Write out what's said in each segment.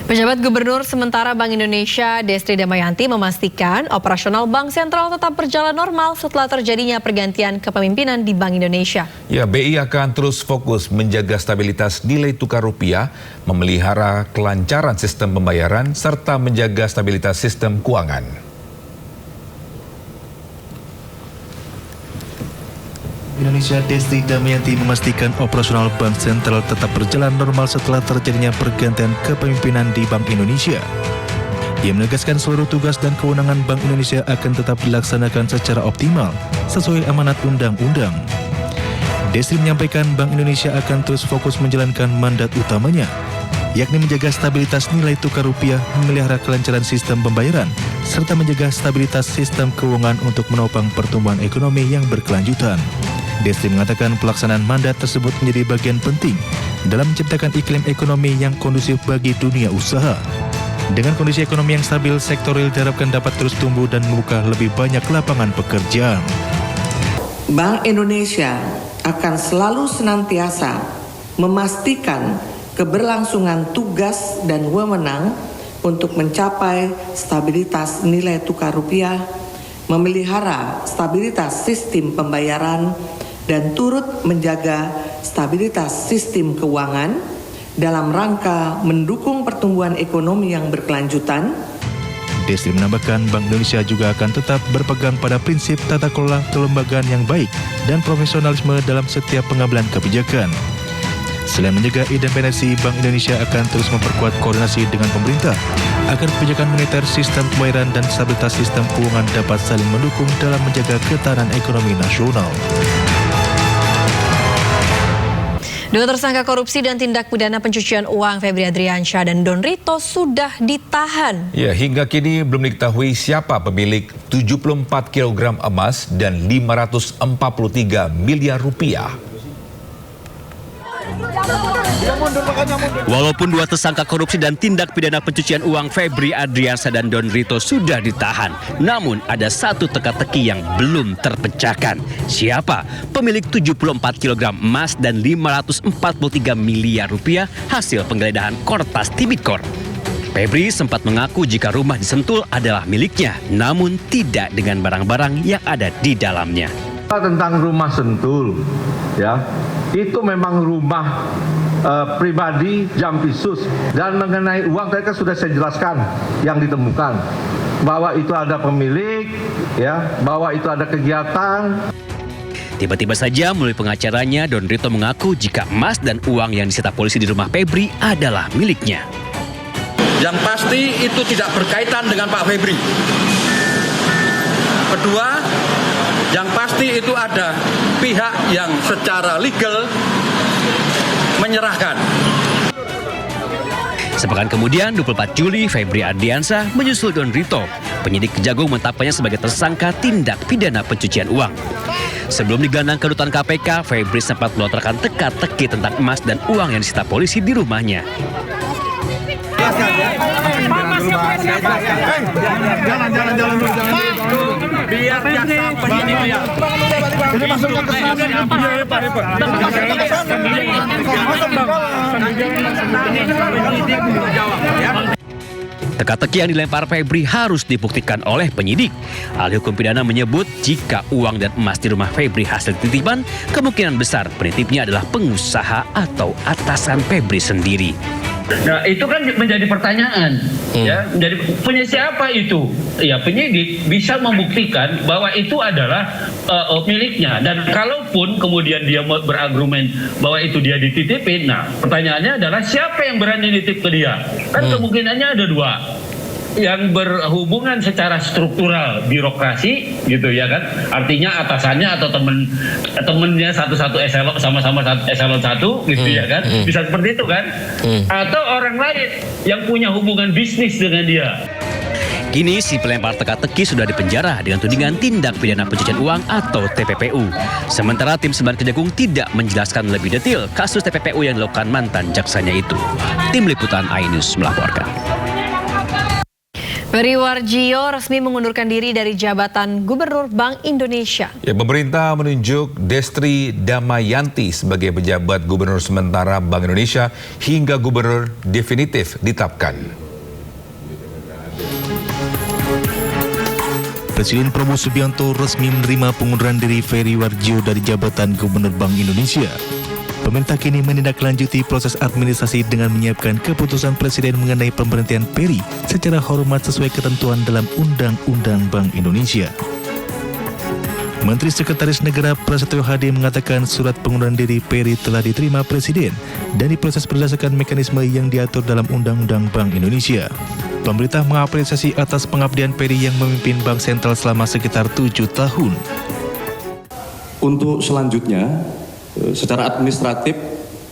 Pejabat Gubernur sementara Bank Indonesia Destri Damayanti memastikan operasional Bank Sentral tetap berjalan normal setelah terjadinya pergantian kepemimpinan di Bank Indonesia. Ya, BI akan terus fokus menjaga stabilitas nilai tukar rupiah, memelihara kelancaran sistem pembayaran, serta menjaga stabilitas sistem keuangan. Indonesia Destri Damayanti memastikan operasional Bank Sentral tetap berjalan normal setelah terjadinya pergantian kepemimpinan di Bank Indonesia. Ia menegaskan seluruh tugas dan kewenangan Bank Indonesia akan tetap dilaksanakan secara optimal sesuai amanat undang-undang. Destri menyampaikan Bank Indonesia akan terus fokus menjalankan mandat utamanya, yakni menjaga stabilitas nilai tukar rupiah, memelihara kelancaran sistem pembayaran, serta menjaga stabilitas sistem keuangan untuk menopang pertumbuhan ekonomi yang berkelanjutan. Destri mengatakan pelaksanaan mandat tersebut menjadi bagian penting dalam menciptakan iklim ekonomi yang kondusif bagi dunia usaha. Dengan kondisi ekonomi yang stabil, sektor real diharapkan dapat terus tumbuh dan membuka lebih banyak lapangan pekerjaan. Bank Indonesia akan selalu senantiasa memastikan keberlangsungan tugas dan wewenang untuk mencapai stabilitas nilai tukar rupiah, memelihara stabilitas sistem pembayaran, dan turut menjaga stabilitas sistem keuangan dalam rangka mendukung pertumbuhan ekonomi yang berkelanjutan. Destri menambahkan Bank Indonesia juga akan tetap berpegang pada prinsip tata kelola kelembagaan yang baik dan profesionalisme dalam setiap pengambilan kebijakan. Selain menjaga independensi, Bank Indonesia akan terus memperkuat koordinasi dengan pemerintah agar kebijakan moneter, sistem pembayaran, dan stabilitas sistem keuangan dapat saling mendukung dalam menjaga ketahanan ekonomi nasional. Dua tersangka korupsi dan tindak pidana pencucian uang Febri Adriansyah dan Don Rito sudah ditahan. Ya, hingga kini belum diketahui siapa pemilik 74 kg emas dan 543 miliar rupiah. Walaupun dua tersangka korupsi dan tindak pidana pencucian uang Febri Adriansyah dan Don Rito sudah ditahan, namun ada satu teka-teki yang belum terpecahkan. Siapa pemilik 74 kg emas dan 543 miliar rupiah hasil penggeledahan Kortas Tipikor? Febri sempat mengaku jika rumah di Sentul adalah miliknya, namun tidak dengan barang-barang yang ada di dalamnya. Tentang rumah Sentul, ya, itu memang rumah pribadi Jampisus, dan mengenai uang tadi kan sudah saya jelaskan yang ditemukan bahwa itu ada pemilik, ya, bahwa itu ada kegiatan. Tiba-tiba saja melalui pengacaranya, Don Rito mengaku jika emas dan uang yang disita polisi di rumah Febri adalah miliknya. Yang pasti itu tidak berkaitan dengan Pak Febri. Kedua, yang pasti itu ada pihak yang secara legal menyerahkan. Sepekan kemudian, 24 Juli, Febri Adriansyah menyusul Don Rito. Penyidik Kejagung menetapkannya sebagai tersangka tindak pidana pencucian uang. Sebelum digelandang ke rutan KPK, Febri sempat melontarkan teka-teki tentang emas dan uang yang disita polisi di rumahnya. Jalan dulu. Biar jaksa penyidik lihat. Jadi masuknya ke Teka-teki yang dilempar Febri harus dibuktikan oleh penyidik. Ahli hukum pidana menyebut jika uang dan emas di rumah Febri hasil titipan, kemungkinan besar penitipnya adalah pengusaha atau atasan Febri sendiri. Nah, itu kan menjadi pertanyaan, ya, menjadi siapa itu? Ya, penyidik bisa membuktikan bahwa itu adalah miliknya, dan kalaupun kemudian dia berargumen bahwa itu dia dititipin, nah pertanyaannya adalah siapa yang berani nitip ke dia? Kan kemungkinannya ada dua. Yang berhubungan secara struktural birokrasi gitu ya kan, artinya atasannya atau temennya satu eselon, sama-sama eselon 1 gitu ya kan, bisa seperti itu kan, atau orang lain yang punya hubungan bisnis dengan dia. Kini si pelempar teka-teki sudah dipenjara dengan tudingan tindak pidana pencucian uang atau TPPU. Sementara tim Sembilan Kejagung tidak menjelaskan lebih detail kasus TPPU yang dilakukan mantan jaksanya itu. Tim Liputan iNews melaporkan. Peri Warjio resmi mengundurkan diri dari jabatan Gubernur Bank Indonesia. Ya, pemerintah menunjuk Destri Damayanti sebagai pejabat Gubernur sementara Bank Indonesia hingga Gubernur definitif ditetapkan. Presiden Prabowo Subianto resmi menerima pengunduran diri Peri Warjio dari jabatan Gubernur Bank Indonesia. Pemerintah kini menindaklanjuti proses administrasi dengan menyiapkan keputusan Presiden mengenai pemberhentian Peri secara hormat sesuai ketentuan dalam Undang-Undang Bank Indonesia. Menteri Sekretaris Negara Prasetyo Hadi mengatakan surat pengunduran diri Peri telah diterima Presiden dan diproses berdasarkan mekanisme yang diatur dalam Undang-Undang Bank Indonesia. Pemerintah mengapresiasi atas pengabdian Peri yang memimpin Bank Sentral selama sekitar 7 tahun. Untuk selanjutnya, secara administratif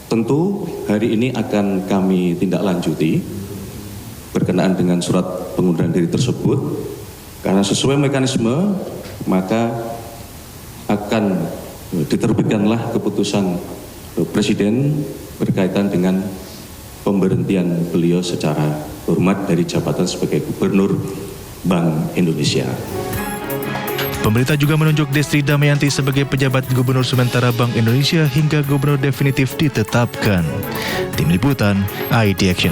tentu hari ini akan kami tindak lanjuti berkenaan dengan surat pengunduran diri tersebut, karena sesuai mekanisme maka akan diterbitkanlah keputusan Presiden berkaitan dengan pemberhentian beliau secara hormat dari jabatan sebagai Gubernur Bank Indonesia. Pemerintah juga menunjuk Destri Damayanti sebagai pejabat Gubernur sementara Bank Indonesia hingga Gubernur definitif ditetapkan. Tim Liputan, ID Action.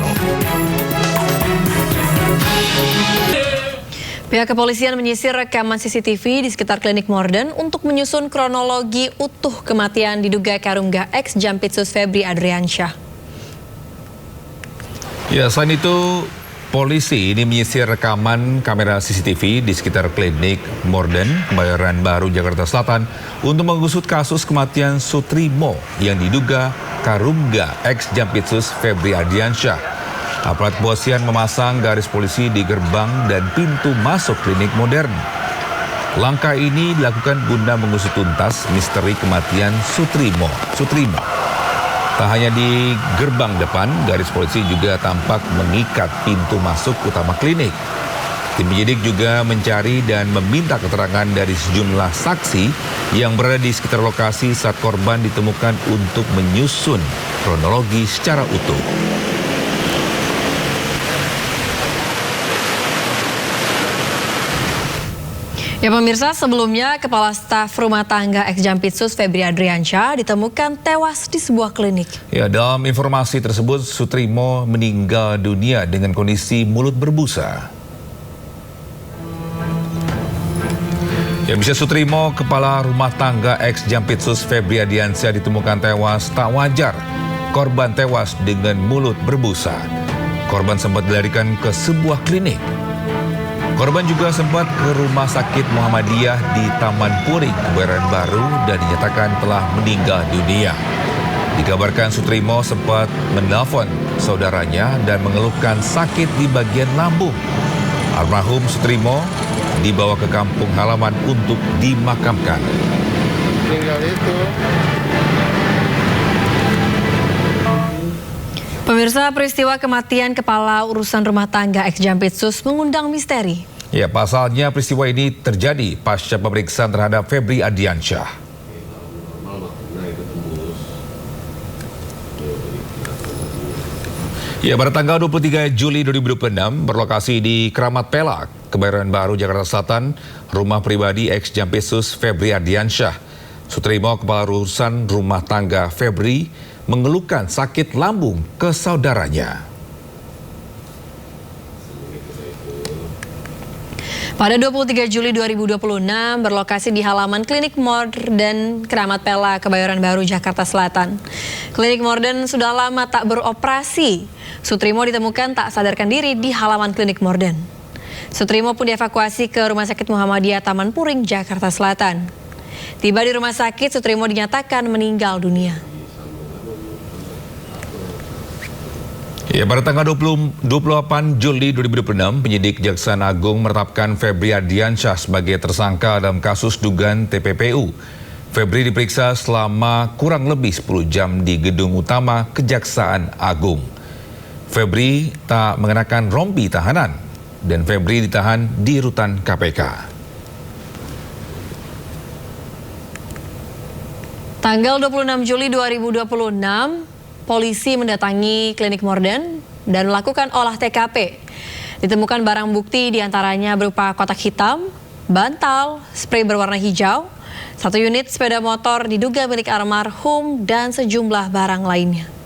Pihak kepolisian menyisir rekaman CCTV di sekitar klinik Morden untuk menyusun kronologi utuh kematian diduga Karungga X Jampitsus Febri Adriansyah. Ya, selain itu, polisi ini menyisir rekaman kamera CCTV di sekitar klinik Morden, Kebayoran Baru, Jakarta Selatan untuk mengusut kasus kematian Sutrimo yang diduga Karungga X Jampitsus Febri Adriansyah. Aparat kepolisian memasang garis polisi di gerbang dan pintu masuk klinik modern. Langkah ini dilakukan guna mengusut tuntas misteri kematian Sutrimo. Tak hanya di gerbang depan, garis polisi juga tampak mengikat pintu masuk utama klinik. Tim penyidik juga mencari dan meminta keterangan dari sejumlah saksi yang berada di sekitar lokasi saat korban ditemukan untuk menyusun kronologi secara utuh. Ya pemirsa, sebelumnya Kepala Staf Rumah Tangga Ex Jampitsus Febri Adriansyah ditemukan tewas di sebuah klinik. Ya, dalam informasi tersebut, Sutrimo meninggal dunia dengan kondisi mulut berbusa. Ya, bisa Sutrimo, Kepala Rumah Tangga Ex Jampitsus Febri Adriansyah ditemukan tewas tak wajar. Korban tewas dengan mulut berbusa. Korban sempat dilarikan ke sebuah klinik. Korban juga sempat ke Rumah Sakit Muhammadiyah di Taman Puring, Kebayoran Baru dan dinyatakan telah meninggal dunia. Dikabarkan Sutrimo sempat menelpon saudaranya dan mengeluhkan sakit di bagian lambung. Almarhum Sutrimo dibawa ke kampung halaman untuk dimakamkan. Tinggal itu. Pemirsa, peristiwa kematian Kepala Urusan Rumah Tangga Ex Jampitsus mengundang misteri. Ya, pasalnya peristiwa ini terjadi pasca pemeriksaan terhadap Febri Adriansyah. Ya, pada tanggal 23 Juli 2026, berlokasi di Keramat Pela, Kebayoran Baru, Jakarta Selatan, rumah pribadi Ex Jampitsus Febri Adriansyah. Sutrimo, Kepala Urusan Rumah Tangga Febri, mengeluhkan sakit lambung ke saudaranya. Pada 23 Juli 2026, berlokasi di halaman Klinik Morden Keramat Pela, Kebayoran Baru, Jakarta Selatan. Klinik Morden sudah lama tak beroperasi. Sutrimo ditemukan tak sadarkan diri di halaman Klinik Morden. Sutrimo pun dievakuasi ke Rumah Sakit Muhammadiyah Taman Puring, Jakarta Selatan. Tiba di rumah sakit, Sutrimo dinyatakan meninggal dunia. Ya, pada tanggal 28 Juli 2026, penyidik Kejaksaan Agung menetapkan Febri Adriansyah sebagai tersangka dalam kasus dugaan TPPU. Febri diperiksa selama kurang lebih 10 jam di gedung utama Kejaksaan Agung. Febri tak mengenakan rompi tahanan dan Febri ditahan di rutan KPK. Tanggal 26 Juli 2026, polisi mendatangi Klinik Morden dan melakukan olah TKP. Ditemukan barang bukti diantaranya berupa kotak hitam, bantal, spray berwarna hijau, 1 unit sepeda motor diduga milik almarhum dan sejumlah barang lainnya.